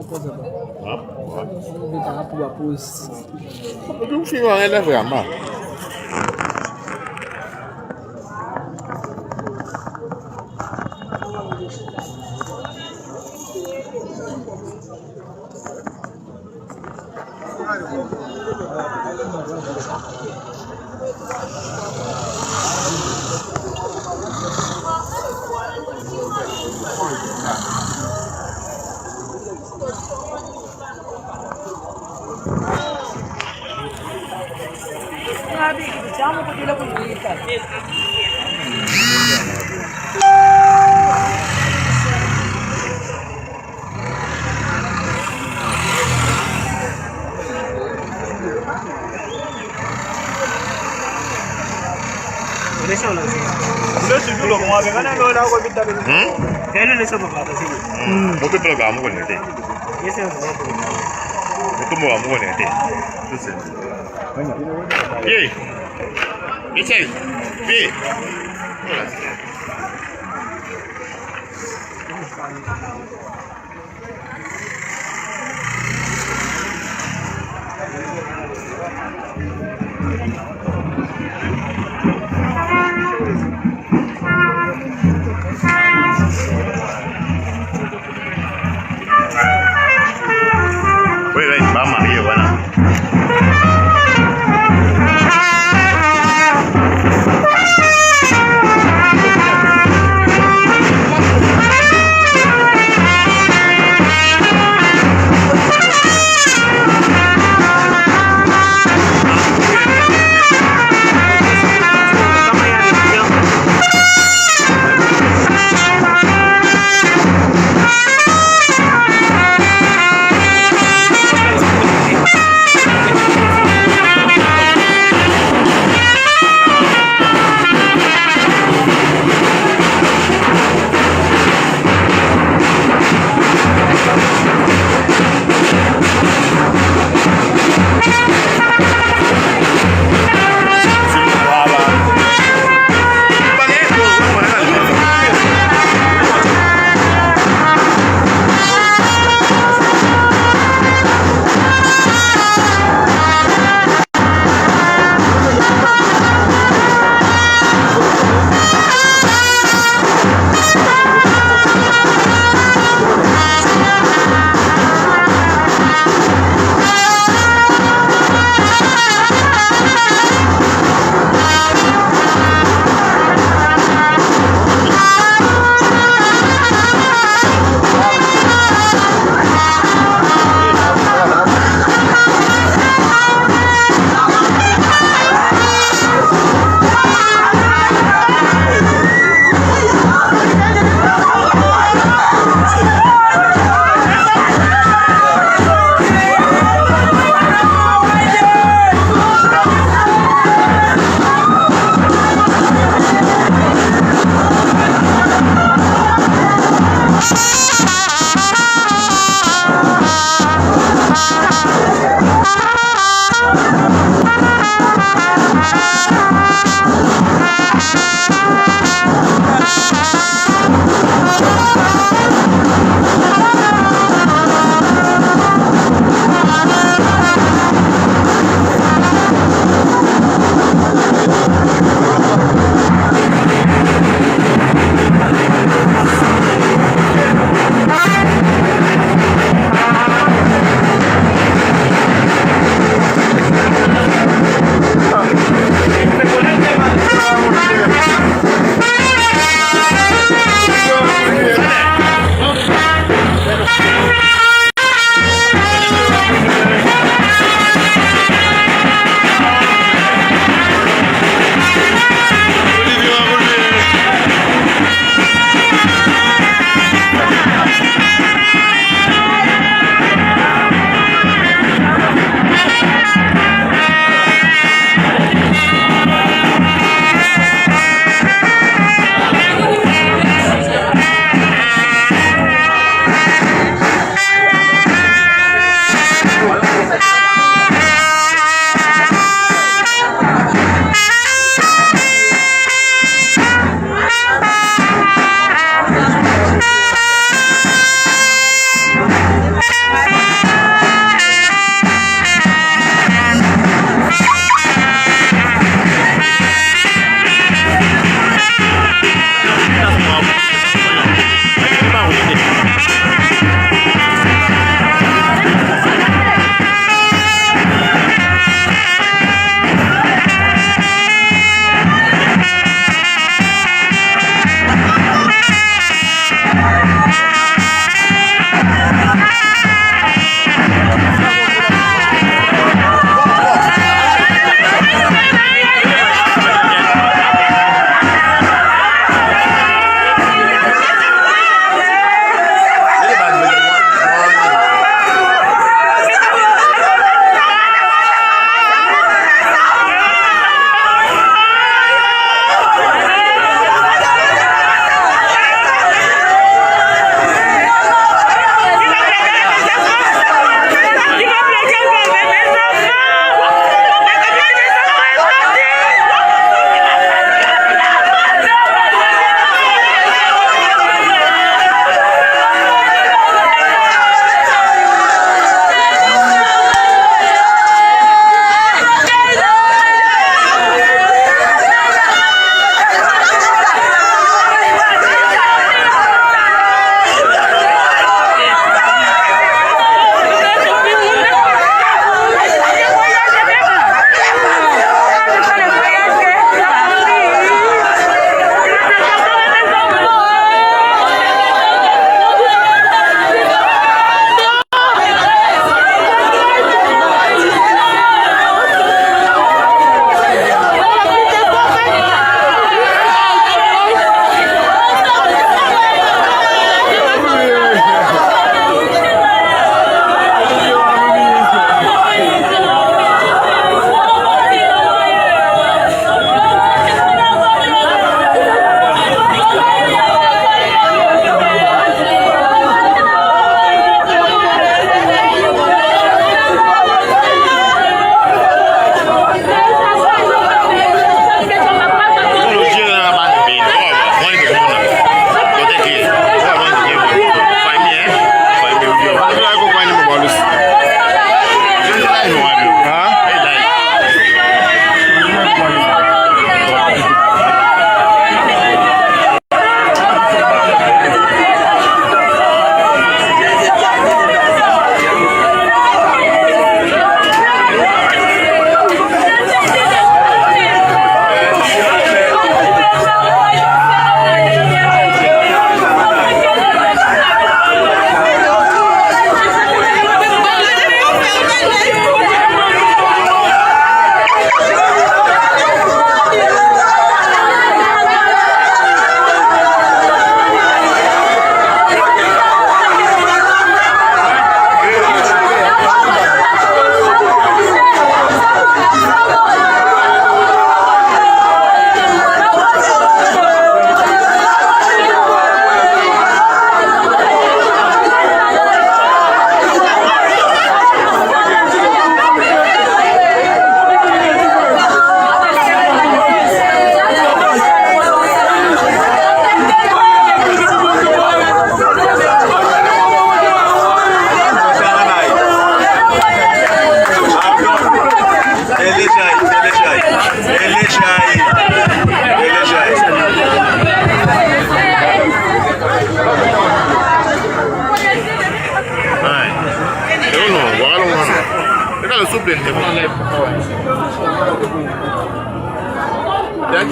Tu filmes rien vraiment.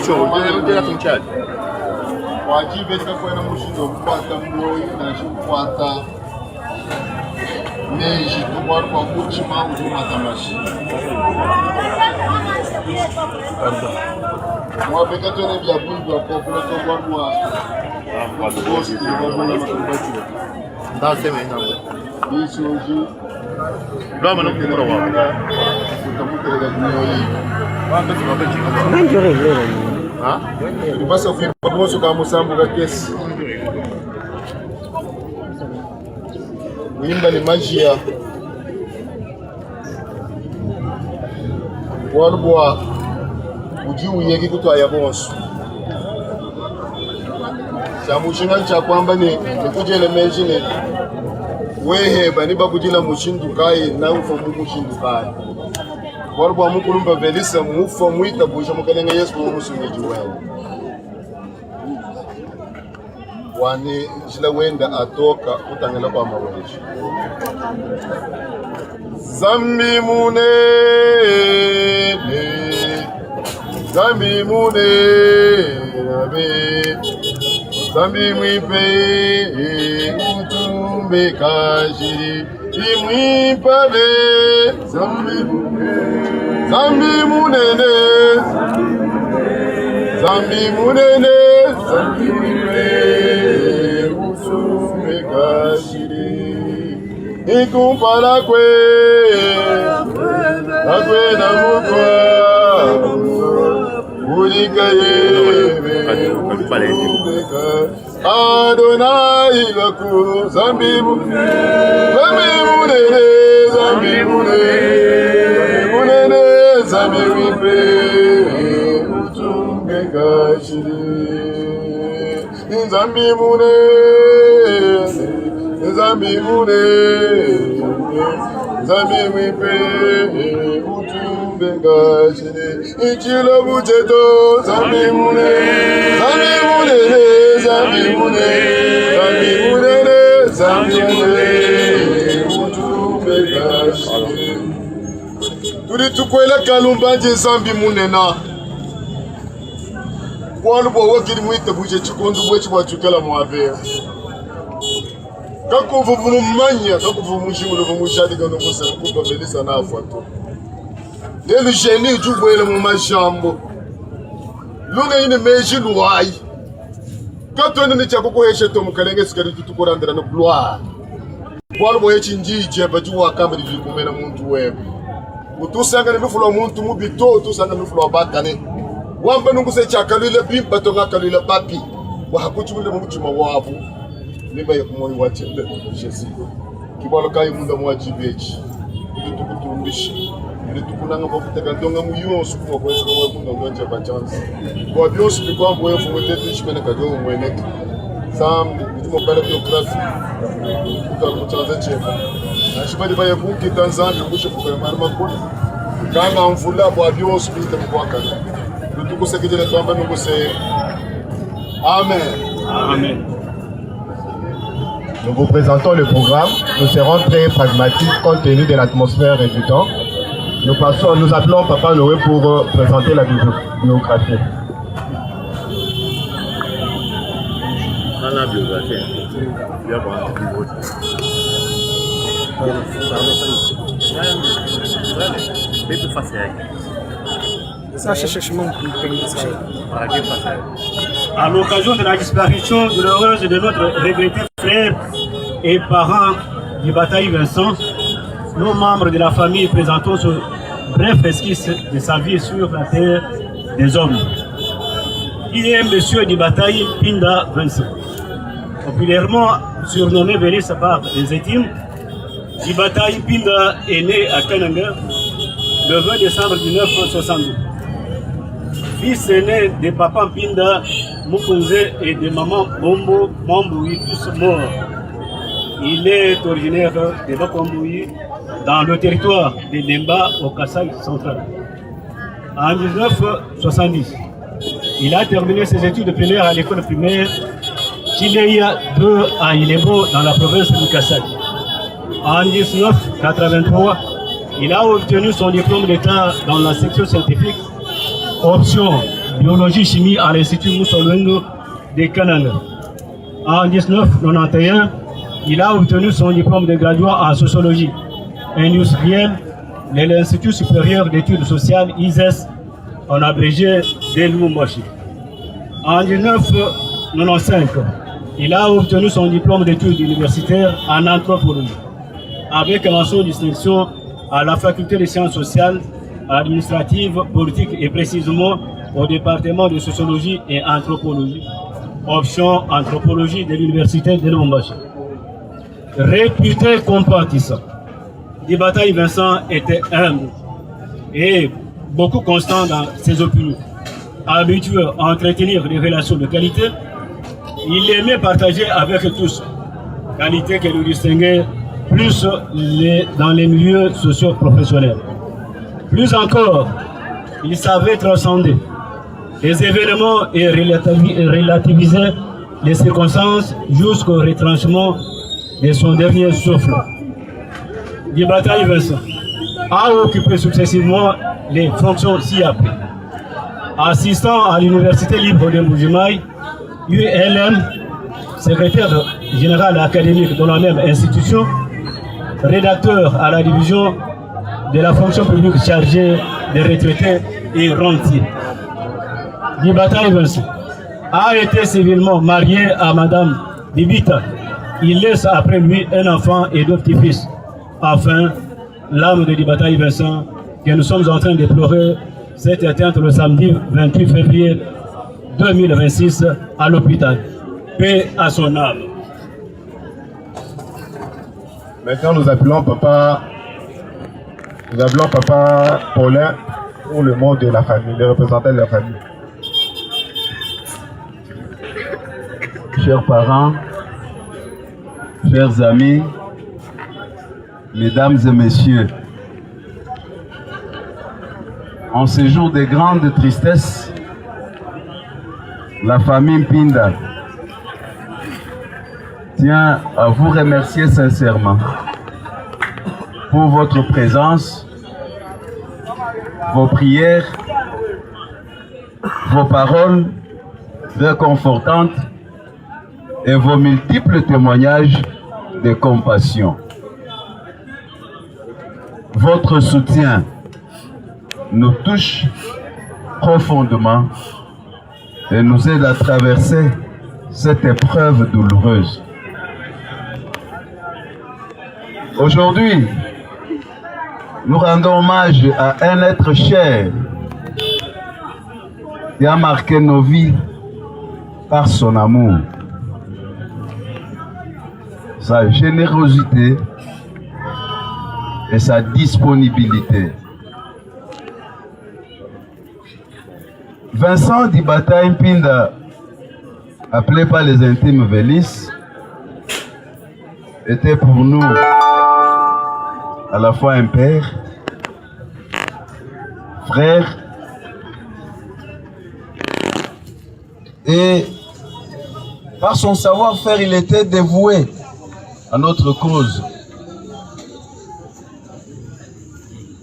mission, on est là ton chat. Wajibe nikakwenda mushindo kupata mloyi na shupata neji tukwari kwa kuchima uzuma tamashi mwabeka tone vya bundu wa kokula tokwari wa bosi tukabula makubati Ndaseme ngambo. bisi oji Dama no kumura wa. utamutereka kunyoyi Wanda tunabechika. Ndio leo. Ha? tulipasa kufika pamoja kama musambu ka kesi wimba ni magia walibwa ujiuyeki kutwaya bonso chamushinga cha kwamba nikujele menjine weheba niba kujila mushindukayi na ufa mumushindukayi walibwa mukulumba velisa mufa mwita kuisha mukalenga Yesu mumusungeji wewe wani jila wenda atoka utangela kwa maweji zambi munene abe zambi mwipe utumbe kashiri imwipale zambi munene utumbe kashiri ikumpala kwe na mukwa ulikaye Adonai laku zambi munene zambi wipe utumbe kashiri zambi wipe utumbe kashiri ichilo bucheto zambi munene utumbe kashiri tuli tukwela kalumbanje zambi munena wanu bo wakiri mwita buje chikondu bwechi bwachukela mwabe kakuvu mumanya kakuvu mushimulo mushadi kano kusa kupa belisa na afato lelu jeni jubwele mu majambo lunga ine meji luai katwende ni chako koheshe to mukalenge sikari tutukurandira no gloire wanu bo yechi njije bajuwa kamba dikumena muntu wewe utusanga ni lufulo muntu mubito utusanga lufulo bakane wamba nunguse chakalile bimba tonga kalile papi wahakuchumile mumuchima wabu nimba yekumoyi wachende Yesu kibalo kai munda mwajibechi ili tukutumbishe ili tukunanga kwa kuteka ndonga muyonsu kwa kwesa kwa munda nganja bachansi kwa bionsu bikwa mwe fumwetetu ishimene kajo mweneke sam ndimo pala biografi kutalumuchaza chema ashibali baye kuki Tanzania kushe kwa mara makulu kanga mvula kwa bionsu bite mkwakana tukusekejele twamba nunguse amen. Amen. Nous vous présentons le programme. Nous serons très pragmatiques compte tenu de l'atmosphère et du temps. Nous appelons Papa Noé pour présenter la biographie. La biographie. À l'occasion de la disparition douloureuse de notre regretté frère et parent du bataille Vincent, nous membres de la famille présentons ce bref esquisse de sa vie sur la terre des hommes. Il est monsieur du bataille Pinda Vincent, populairement surnommé Vélis par les étimes. Du bataille Pinda est né à Kananga le 20 décembre 1962. Fils aîné de papa Pinda Mukunze et de maman Bombo Mamboui, tous morts. Il est originaire de Bakomboui, dans le territoire de Lemba au Kassai central. En 1970, il a terminé ses études primaires à l'école primaire Chileya 2 à Ilebo dans la province du Kassai. En 1983, il a obtenu son diplôme d'État dans la section scientifique option biologie-chimie à l'Institut Moussolongo de Kananga. En 1991, il a obtenu son diplôme de graduat en sociologie industrielle de l'Institut supérieur d'études sociales, ISES, en abrégé de Lubumbashi. En 1995, il a obtenu son diplôme d'études universitaires en anthropologie, avec mention distinction à la faculté des sciences sociales, administratives, politiques et précisément au département de sociologie et anthropologie, option anthropologie de l'université de Lubumbashi. Réputé compatissant, Dibatayi Vincent était humble et beaucoup constant dans ses opinions. Habitué à entretenir des relations de qualité, il aimait partager avec tous, qualité qui le distinguait plus dans les milieux socio-professionnels. Plus encore, il savait transcender les événements et relativiser les circonstances jusqu'au retranchement de son dernier souffle. Dibatayi Vincent a occupé successivement les fonctions ci-après. Assistant à l'Université libre de Mbujimayi, ULM, secrétaire général académique dans la même institution, rédacteur à la division de la fonction publique chargée des retraités et rentiers. Dibatayi Vincent a été civilement marié à Madame Bibita. Il laisse après lui un enfant et deux petits-fils. Enfin, l'âme de Dibatayi Vincent, que nous sommes en train de pleurer, s'est éteinte le samedi 28 février 2026 à l'hôpital. Paix à son âme. Maintenant, nous appelons Papa Paulin pour le mot de la famille, le représentant de la famille. Chers parents, chers amis, mesdames et messieurs, en ce jour de grande tristesse, la famille Mpinda tient à vous remercier sincèrement pour votre présence, vos prières, vos paroles réconfortantes et vos multiples témoignages de compassion. Votre soutien nous touche profondément et nous aide à traverser cette épreuve douloureuse. Aujourd'hui, nous rendons hommage à un être cher qui a marqué nos vies par son amour, sa générosité et sa disponibilité. Vincent Dibatayi Mpinda, appelé par les intimes Vélis, était pour nous à la fois un père, frère et par son savoir-faire, il était dévoué à notre cause.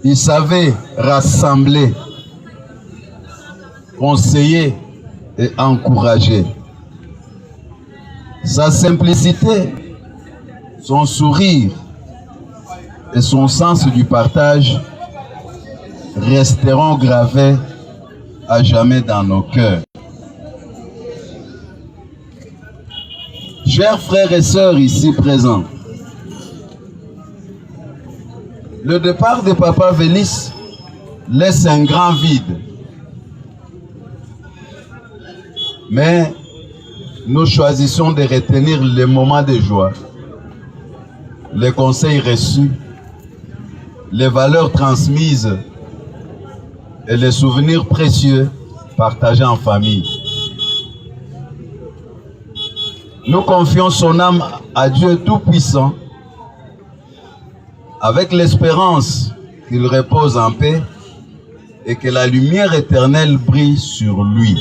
Il savait rassembler, conseiller et encourager. Sa simplicité, son sourire et son sens du partage resteront gravés à jamais dans nos cœurs. Chers frères et sœurs ici présents, le départ de Papa Vélis laisse un grand vide. Mais nous choisissons de retenir les moments de joie, les conseils reçus, les valeurs transmises et les souvenirs précieux partagés en famille. Nous confions son âme à Dieu Tout-Puissant avec l'espérance qu'il repose en paix et que la lumière éternelle brille sur lui.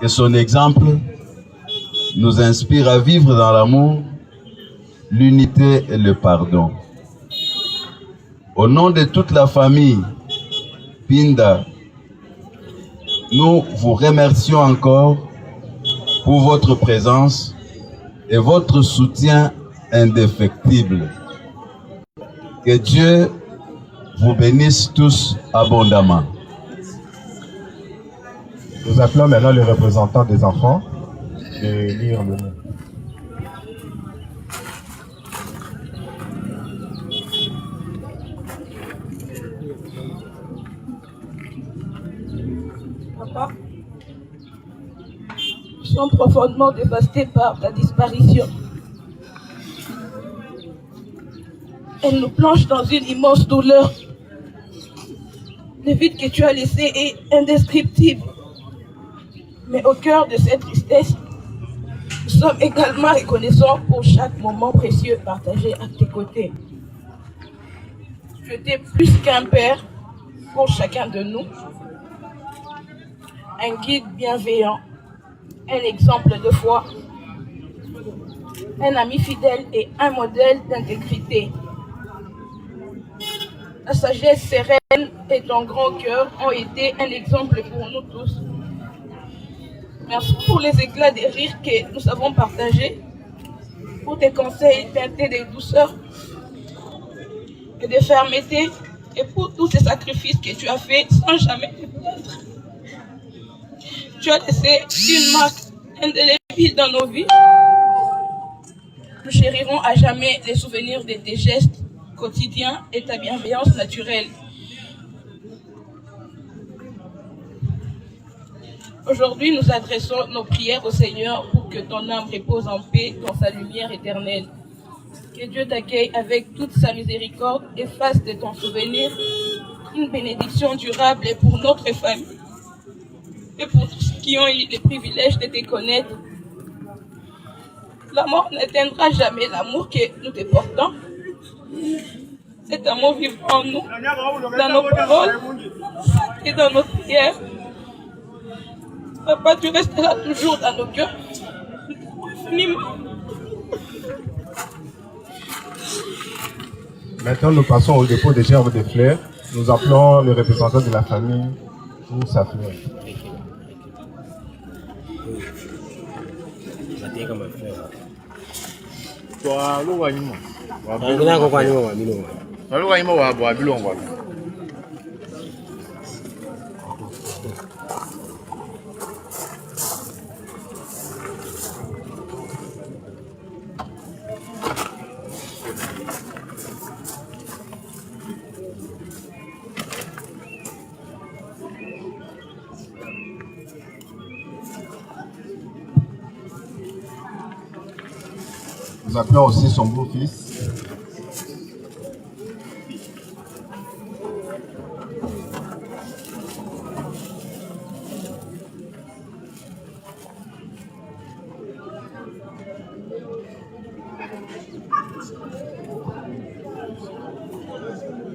Que son exemple nous inspire à vivre dans l'amour, l'unité et le pardon. Au nom de toute la famille Mpinda, nous vous remercions encore pour votre présence et votre soutien indéfectible. Que Dieu vous bénisse tous abondamment. Nous appelons maintenant le représentant des enfants de lire le nom. Papa, nous sommes profondément dévastés par ta disparition. Elle nous plonge dans une immense douleur. Le vide que tu as laissé est indescriptible. Mais au cœur de cette tristesse, nous sommes également reconnaissants pour chaque moment précieux partagé à tes côtés. Tu étais plus qu'un père pour chacun de nous, un guide bienveillant, un exemple de foi, un ami fidèle et un modèle d'intégrité. Ta sagesse sereine et ton grand cœur ont été un exemple pour nous tous. Merci pour les éclats de rire que nous avons partagés, pour tes conseils teintés de douceur et de fermeté, et pour tous ces sacrifices que tu as faits sans jamais te plaindre. Tu as laissé une marque indélébile dans nos vies. Nous chérirons à jamais les souvenirs de tes gestes quotidiens et ta bienveillance naturelle. Aujourd'hui, nous adressons nos prières au Seigneur pour que ton âme repose en paix dans sa lumière éternelle. Que Dieu t'accueille avec toute sa miséricorde et fasse de ton souvenir une bénédiction durable pour notre famille et pour tous ceux qui ont eu le privilège de te connaître. La mort n'atteindra jamais l'amour que nous te portons. Cet amour vivra en nous, dans nos paroles et dans nos prières. Papa, tu resteras toujours dans nos cœurs. Maintenant, nous passons au dépôt des gerbes de fleurs. Nous appelons le représentant de la famille pour sa fleur. Nous appelons aussi son beau-fils.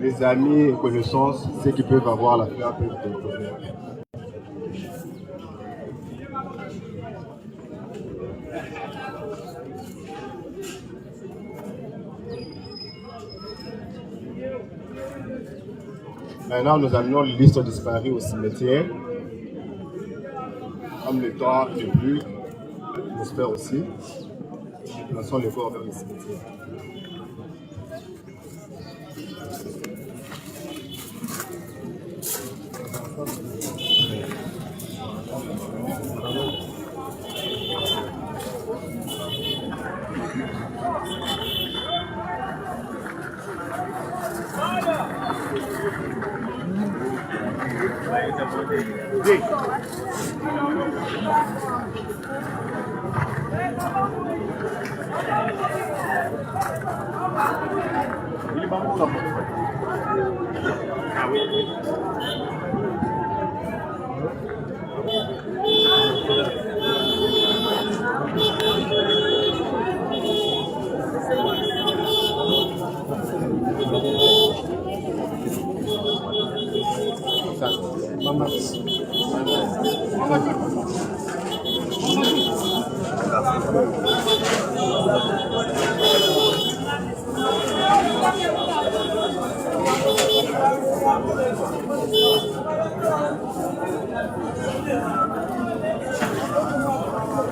Les amis et connaissances, ceux qui peuvent avoir la fleur peuvent te donner. Maintenant, nous amenons les listes disparues au cimetière. Comme le temps n'est plus, l'atmosphère aussi. Nous lançons les corps vers le cimetière.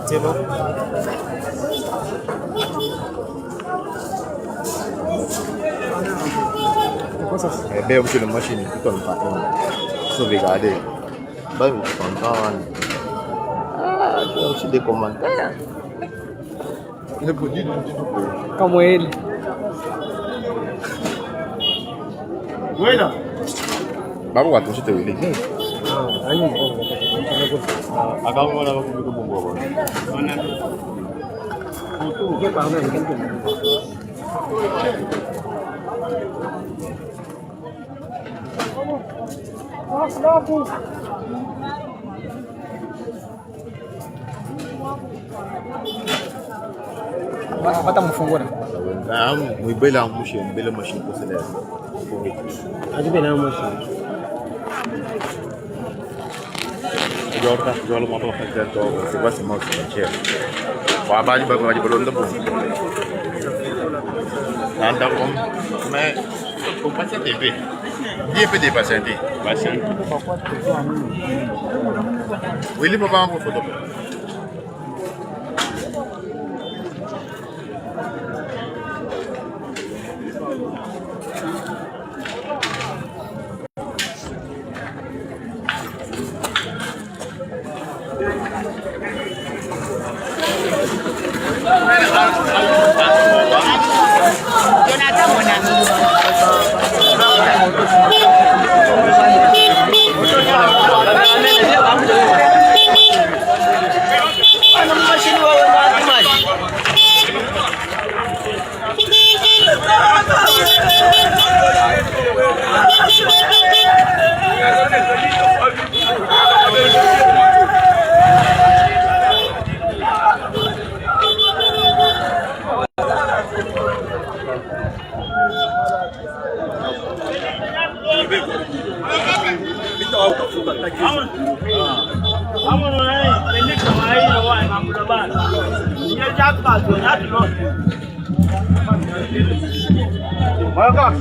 C'est bon. Ben, monsieur le machine, tout le patron. Sauvegarder. Ben, je suis content. Ah, j'ai aussi des commentaires. Como ele. Bueno. Vamos a tu te vili. Acá vamos a ver cómo vamos. Bata mfungura. Muy bella machine, bella machine pour cela. Aje bena machine. Je vais le montrer c'est quoi c'est moi qui cher. Wa ba ji ba ko ji ba don da bon. Nan da kom mais faut pas s'éteindre. Bien peut dépasser. Patient. Oui, il peut pas en photo. Welcome.